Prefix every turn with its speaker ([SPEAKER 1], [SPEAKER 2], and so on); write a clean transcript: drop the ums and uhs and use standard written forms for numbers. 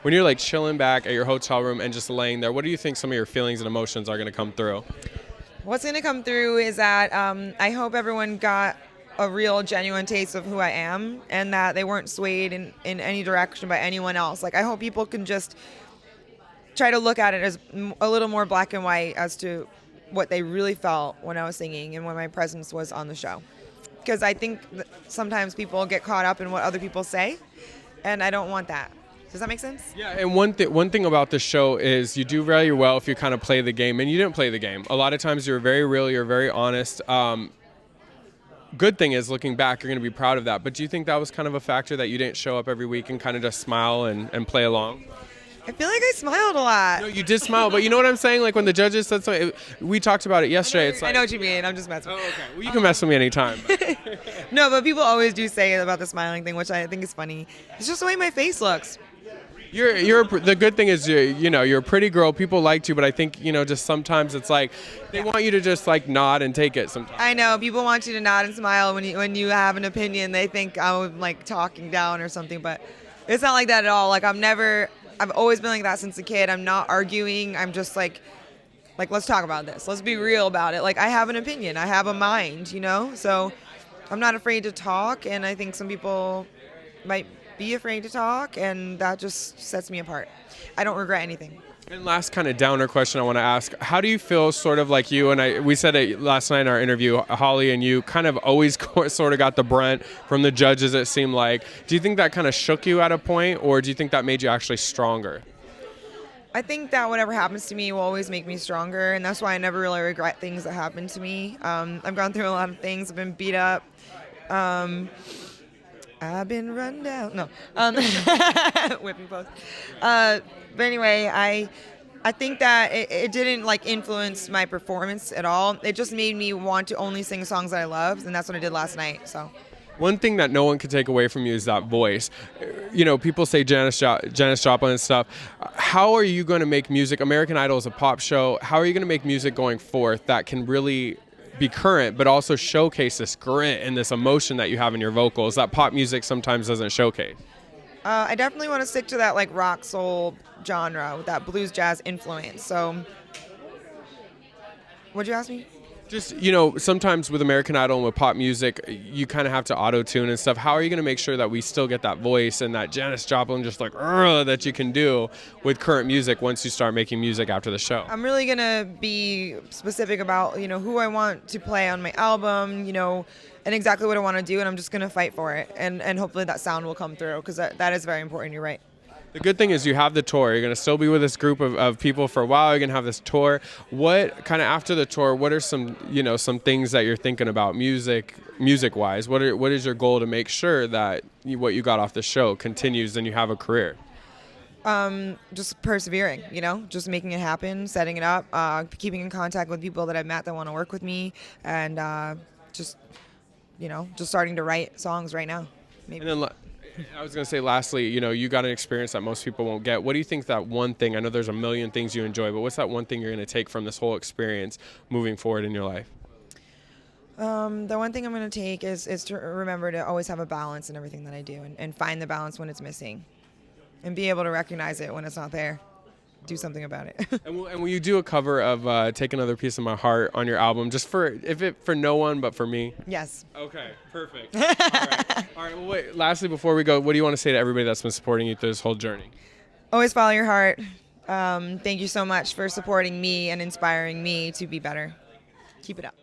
[SPEAKER 1] When you're like chilling back at your hotel room and just laying there, what do you think some of your feelings and emotions are going to come through?
[SPEAKER 2] What's going to come through is that I hope everyone got a real, genuine taste of who I am and that they weren't swayed in any direction by anyone else. Like, I hope people can just try to look at it as a little more black and white as to what they really felt when I was singing and when my presence was on the show. Because I think that sometimes people get caught up in what other people say, and I don't want that. Does that make sense?
[SPEAKER 1] Yeah, and one thing about the show is you do very well if you kind of play the game, and you didn't play the game. A lot of times you're very real, you're very honest. Good thing is, looking back, you're going to be proud of that. But do you think that was kind of a factor that you didn't show up every week and kind of just smile and play along?
[SPEAKER 2] I feel like I smiled a lot.
[SPEAKER 1] No, you did smile, but you know what I'm saying? Like when the judges said something, we talked about it yesterday. It's like,
[SPEAKER 2] I know what you mean. I'm just messing with you.
[SPEAKER 1] Oh, okay. Well, you can mess with me anytime.
[SPEAKER 2] No, but people always do say about the smiling thing, which I think is funny. It's just the way my face looks.
[SPEAKER 1] The good thing is you're a pretty girl. People like you, but I think just sometimes it's like they want you to just like nod and take it. Sometimes
[SPEAKER 2] I know people want you to nod and smile when you have an opinion. They think I'm like talking down or something, but it's not like that at all. Like I've always been like that since a kid. I'm not arguing. I'm just like let's talk about this. Let's be real about it. Like I have an opinion. I have a mind. So I'm not afraid to talk, and I think some people might be afraid to talk, and that just sets me apart. I don't regret anything.
[SPEAKER 1] And last kind of downer question I want to ask, how do you feel sort of like you and we said it last night in our interview, Holly and you kind of always sort of got the brunt from the judges, it seemed like. Do you think that kind of shook you at a point, or do you think that made you actually stronger?
[SPEAKER 2] I think that whatever happens to me will always make me stronger, and that's why I never really regret things that happen to me. I've gone through a lot of things. I've been beat up. I've been run down. No. Whipping post. But anyway, I think that it didn't influence my performance at all. It just made me want to only sing songs that I loved, and that's what I did last night. So.
[SPEAKER 1] One thing that no one can take away from you is that voice. People say Janis Joplin and stuff. How are you going to make music? American Idol is a pop show. How are you going to make music going forth that can really be current, but also showcase this grit and this emotion that you have in your vocals that pop music sometimes doesn't showcase?
[SPEAKER 2] I definitely want to stick to that rock soul genre with that blues jazz influence. So, what'd you ask me?
[SPEAKER 1] Just, sometimes with American Idol and with pop music, you kind of have to auto-tune and stuff. How are you going to make sure that we still get that voice and that Janis Joplin just that you can do with current music once you start making music after the show?
[SPEAKER 2] I'm really going to be specific about, who I want to play on my album, and exactly what I want to do, and I'm just going to fight for it. And hopefully that sound will come through, because that is very important. You're right.
[SPEAKER 1] The good thing is you have the tour. You're going to still be with this group of people for a while. You're going to have this tour. What kind of after the tour, what are some things that you're thinking about music-wise? What is your goal to make sure that what you got off the show continues and you have a career?
[SPEAKER 2] Just persevering, just making it happen, setting it up, keeping in contact with people that I've met that want to work with me, and just starting to write songs right now. Maybe.
[SPEAKER 1] And then I was going to say, lastly, you got an experience that most people won't get. What do you think that one thing, I know there's a million things you enjoy, but what's that one thing you're going to take from this whole experience moving forward in your life?
[SPEAKER 2] The one thing I'm going to take is to remember to always have a balance in everything that I do, and find the balance when it's missing, and be able to recognize it when it's not there. Do something about it.
[SPEAKER 1] And will you do a cover of Take Another Piece of My Heart on your album, just for no one but for me?
[SPEAKER 2] Yes.
[SPEAKER 1] Okay, perfect. All right. Well, wait, lastly, before we go, what do you want to say to everybody that's been supporting you through this whole journey?
[SPEAKER 2] Always follow your heart. Thank you so much for supporting me and inspiring me to be better. Keep it up.